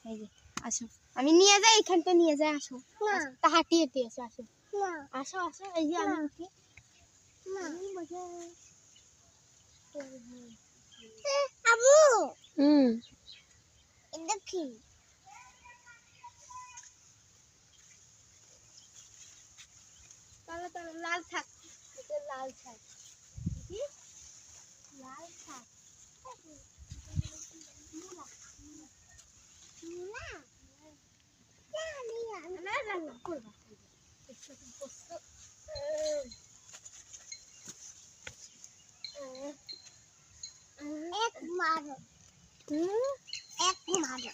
এই যে আসো, আমি নিয়ে যাই, এখানটা নিয়ে যাই, আসো তা হাঁটিয়ে হেঁটে আসো, আসো আসো আসো, এই যে আমি উঠি আবু। দেখি তাহলে লাল থাক, লাল থাক, লাল থাক, एक मारो, एक मारो,